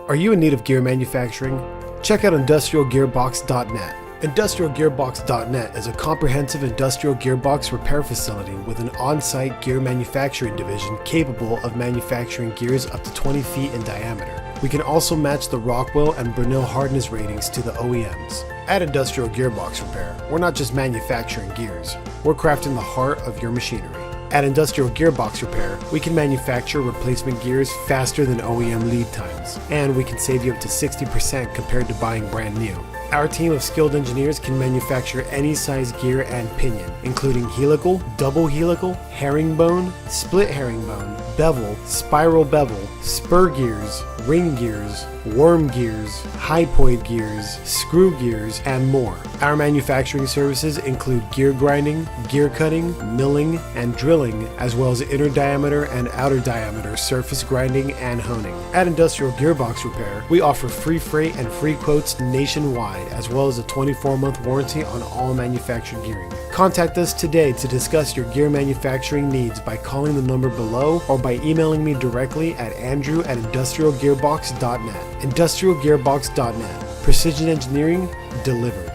Are you in need of gear manufacturing? Check out industrialgearbox.net. Industrialgearbox.net is a comprehensive industrial gearbox repair facility with an on-site gear manufacturing division capable of manufacturing gears up to 20 feet in diameter. We can also match the Rockwell and Brunel hardness ratings to the OEMs. At Industrial Gearbox Repair, we're not just manufacturing gears, we're crafting the heart of your machinery. At Industrial Gearbox Repair, we can manufacture replacement gears faster than OEM lead times, and we can save you up to 60% compared to buying brand new. Our team of skilled engineers can manufacture any size gear and pinion, including helical, double helical, herringbone, split herringbone, bevel, spiral bevel, spur gears, ring gears, worm gears, hypoid gears, screw gears, and more. Our manufacturing services include gear grinding, gear cutting, milling, and drilling, as well as inner diameter and outer diameter surface grinding and honing. At Industrial Gearbox Repair, we offer free freight and free quotes nationwide, as well as a 24-month warranty on all manufactured gearing. Contact us today to discuss your gear manufacturing needs by calling the number below or by emailing me directly at andrew@industrialgearbox.net. Industrialgearbox.net. Precision engineering delivered.